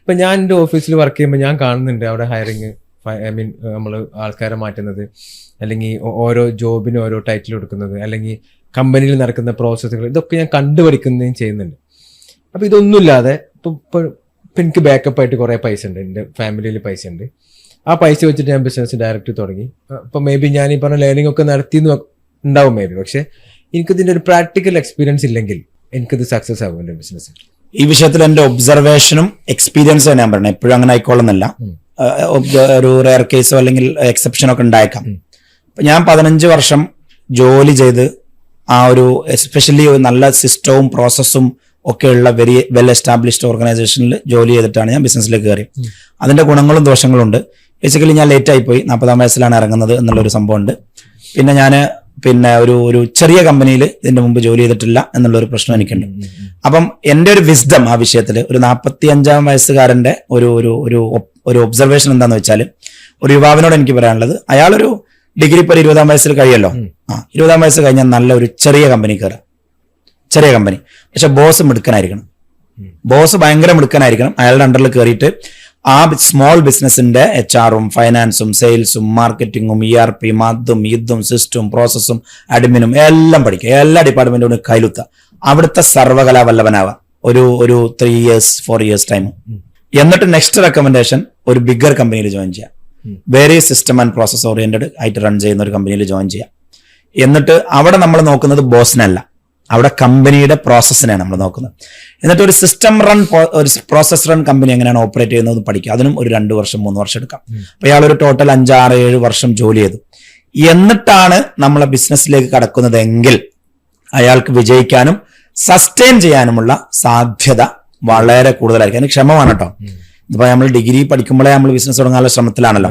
ഇപ്പൊ ഞാൻ എൻ്റെ ഓഫീസിൽ വർക്ക് ചെയ്യുമ്പോൾ ഞാൻ കാണുന്നുണ്ട് അവിടെ ഹയറിങ്, ഐ മീൻ നമ്മൾ ആൾക്കാരെ മാറ്റുന്നത്, അല്ലെങ്കിൽ ഓരോ ജോബിനും ഓരോ ടൈറ്റിൽ കൊടുക്കുന്നത്, അല്ലെങ്കിൽ കമ്പനിയിൽ നടക്കുന്ന പ്രോസസ്സുകൾ, ഇതൊക്കെ ഞാൻ കണ്ടുപഠിക്കുന്നതും ചെയ്യുന്നുണ്ട്. അപ്പോൾ ഇതൊന്നുമില്ലാതെ ഇപ്പം എനിക്ക് ബാക്കപ്പ് ആയിട്ട് കുറേ പൈസ ഉണ്ട്, എൻ്റെ ഫാമിലിയിൽ പൈസ ഉണ്ട്. ആ പൈസ വെച്ചിട്ട് ഞാൻ ബിസിനസ് ഡയറക്റ്റ് തുടങ്ങി. ഇപ്പം മേ ബി ഞാൻ ഈ പറഞ്ഞ ലേണിംഗ് ഒക്കെ നടത്തിയെന്ന് ഉണ്ടാവും മേ ബി. പക്ഷെ എനിക്കിതിൻ്റെ ഒരു പ്രാക്ടിക്കൽ എക്സ്പീരിയൻസ് ഇല്ലെങ്കിൽ എനിക്കിത് സക്സസ് ആകും എൻ്റെ ബിസിനസ്. ഈ വിഷയത്തിൽ എൻ്റെ ഒബ്സർവേഷനും എക്സ്പീരിയൻസും ഞാൻ പറയണം. എപ്പോഴും അങ്ങനെ ആയിക്കോളുന്നില്ല, ഒരു റെയർ കേസോ അല്ലെങ്കിൽ എക്സെപ്ഷനോ ഒക്കെ ഉണ്ടായേക്കാം. ഞാൻ 15 വർഷം ജോലി ചെയ്ത് ആ ഒരു എസ്പെഷ്യലി നല്ല സിസ്റ്റവും പ്രോസസ്സും ഒക്കെയുള്ള വെരി വെൽ എസ്റ്റാബ്ലിഷ്ഡ് ഓർഗനൈസേഷനിൽ ജോലി ചെയ്തിട്ടാണ് ഞാൻ ബിസിനസ്സിലേക്ക് കയറി. അതിന്റെ ഗുണങ്ങളും ദോഷങ്ങളും ഉണ്ട്. ബേസിക്കലി ഞാൻ ലേറ്റ് ആയിപ്പോയി, 40-ആം വയസ്സിലാണ് ഇറങ്ങുന്നത് എന്നുള്ളൊരു സംഭവമുണ്ട്. പിന്നെ ഒരു ചെറിയ കമ്പനിയിൽ ഇതിന്റെ മുമ്പ് ജോലി ചെയ്തിട്ടില്ല എന്നുള്ളൊരു പ്രശ്നം എനിക്കുണ്ട്. അപ്പം എൻ്റെ ഒരു വിസ്ഡം ആ വിഷയത്തിൽ ഒരു 45-ആം വയസ്സുകാരന്റെ ഒരു ഒബ്സർവേഷൻ എന്താണെന്ന് വെച്ചാൽ, ഒരു യുവാവിനോട് എനിക്ക് പറയാനുള്ളത്, അയാളൊരു ഡിഗ്രി ഇപ്പോൾ 20-ആം വയസ്സിൽ കഴിയല്ലോ, 20-ആം വയസ്സ് കഴിഞ്ഞാൽ നല്ല ഒരു ചെറിയ കമ്പനി കയറുക. ചെറിയ കമ്പനി, പക്ഷെ ബോസ് മിടുക്കനായിരിക്കണം. ബോസ് ഭയങ്കര മിടുക്കനായിരിക്കണം. അയാളുടെ അണ്ടറിൽ കയറിയിട്ട് ആ സ്മോൾ ബിസിനസിന്റെ HR-ഉം ഫൈനാൻസും സെയിൽസും മാർക്കറ്റിങ്ങും ERP അതും ഇതും സിസ്റ്റവും പ്രോസസ്സും അഡ്മിനും എല്ലാം പഠിക്കുക. എല്ലാ ഡിപ്പാർട്ട്മെന്റും കയ്യിലുത്തുക. അവിടുത്തെ സർവകലാവല്ലഭനാവുക ഒരു 3 years 4 years ടൈം. എന്നിട്ട് നെക്സ്റ്റ് റെക്കമെൻഡേഷൻ ഒരു ബിഗർ കമ്പനിയിൽ ജോയിൻ ചെയ്യാം. Very system and process oriented ആയിട്ട് റൺ ചെയ്യുന്ന ഒരു കമ്പനിയിൽ ജോയിൻ ചെയ്യാം. എന്നിട്ട് അവിടെ നമ്മൾ നോക്കുന്നത് ബോസിനല്ല, അവിടെ കമ്പനിയുടെ പ്രോസസ്സിനെയാണ് നമ്മൾ നോക്കുന്നത്. എന്നിട്ട് ഒരു സിസ്റ്റം റൺ, ഒരു പ്രോസസ് റൺ കമ്പനി എങ്ങനെയാണ് ഓപ്പറേറ്റ് ചെയ്യുന്നത് പഠിക്കുക. അതിനും ഒരു 2 വർഷം 3 വർഷം എടുക്കാം. അപ്പൊ ഇയാളൊരു ടോട്ടൽ 5 6 7 വർഷം ജോലി ചെയ്തു. എന്നിട്ടാണ് നമ്മളെ ബിസിനസ്സിലേക്ക് കടക്കുന്നതെങ്കിൽ അയാൾക്ക് വിജയിക്കാനും സസ്റ്റെയിൻ ചെയ്യാനുമുള്ള സാധ്യത വളരെ കൂടുതലായിരിക്കും. അതിന് ക്ഷമ വേണം കേട്ടോ. ഇപ്പൊ നമ്മൾ ഡിഗ്രി പഠിക്കുമ്പോഴേ നമ്മൾ ബിസിനസ് തുടങ്ങാനുള്ള ശ്രമത്തിലാണല്ലോ.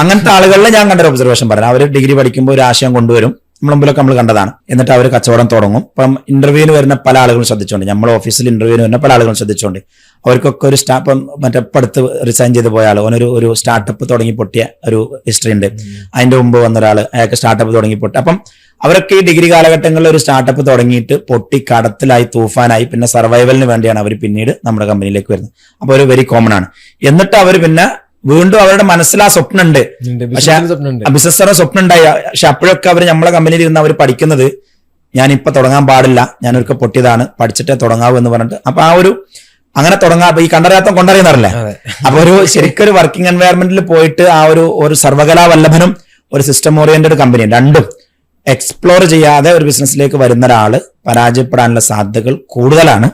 അങ്ങനത്തെ ആളുകളിൽ ഞാൻ കണ്ടൊരു ഒബ്സർവേഷൻ പറയാം. അവർ ഡിഗ്രി പഠിക്കുമ്പോൾ ഒരു ആശയം കൊണ്ടുവരും, മുമ്പിലൊക്കെ നമ്മൾ കണ്ടതാണ്. എന്നിട്ട് അവർ കച്ചവടം തുടങ്ങും. ഇപ്പം ഇന്റർവ്യൂവിന് വരുന്ന പല ആളുകളും ശ്രദ്ധിച്ചോണ്ട്, നമ്മുടെ ഓഫീസിൽ ഇന്റർവ്യൂവിന് വരുന്ന പല ആളുകളും ശ്രദ്ധിച്ചോണ്ട്, അവർക്കൊക്കെ ഒരു അടുത്ത് റിസൈൻ ചെയ്ത് പോയ ആൾ ഒരു സ്റ്റാർട്ടപ്പ് തുടങ്ങി പൊട്ടിയ ഒരു ഹിസ്റ്ററി ഉണ്ട്. അതിന്റെ മുമ്പ് വന്ന ഒരാൾ, അയാൾക്ക് സ്റ്റാർട്ടപ്പ് തുടങ്ങി പൊട്ടി. അപ്പം അവരൊക്കെ ഈ ഡിഗ്രി കാലഘട്ടങ്ങളിൽ ഒരു സ്റ്റാർട്ടപ്പ് തുടങ്ങിയിട്ട് പൊട്ടി കടത്തിലായി തൂഫാനായി പിന്നെ സർവൈവലിന് വേണ്ടിയാണ് അവർ പിന്നീട് നമ്മുടെ കമ്പനിയിലേക്ക് വരുന്നത്. അപ്പോൾ ഒരു വെരി കോമൺ ആണ്. എന്നിട്ട് അവർ പിന്നെ വീണ്ടും അവരുടെ മനസ്സിൽ ആ സ്വപ്നം ഉണ്ട്, പക്ഷെ ബിസിനസ് സ്വപ്നം ഉണ്ടായി. പക്ഷെ അപ്പോഴൊക്കെ അവർ നമ്മളെ കമ്പനിയിൽ ഇരുന്ന് അവർ പഠിക്കുന്നത്, ഞാനിപ്പോ തുടങ്ങാൻ പാടില്ല, ഞാനൊക്കെ പൊട്ടിയതാണ്, പഠിച്ചിട്ടേ തുടങ്ങാവൂ എന്ന് പറഞ്ഞിട്ട്. അപ്പൊ അങ്ങനെ തുടങ്ങാം. ഈ കണ്ടറിയാത്തം കൊണ്ടറിയുന്നറില്ലേ. അപ്പൊ ശരിക്കും ഒരു വർക്കിംഗ് എൻവയറമെന്റിൽ പോയിട്ട് ആ ഒരു സർവകലാവല്ലഭനും ഒരു സിസ്റ്റം ഓറിയന്റഡ് കമ്പനിയും രണ്ടും എക്സ്പ്ലോർ ചെയ്യാതെ ഒരു ബിസിനസ്സിലേക്ക് വരുന്ന ഒരാള് പരാജയപ്പെടാനുള്ള സാധ്യതകൾ കൂടുതലാണ്.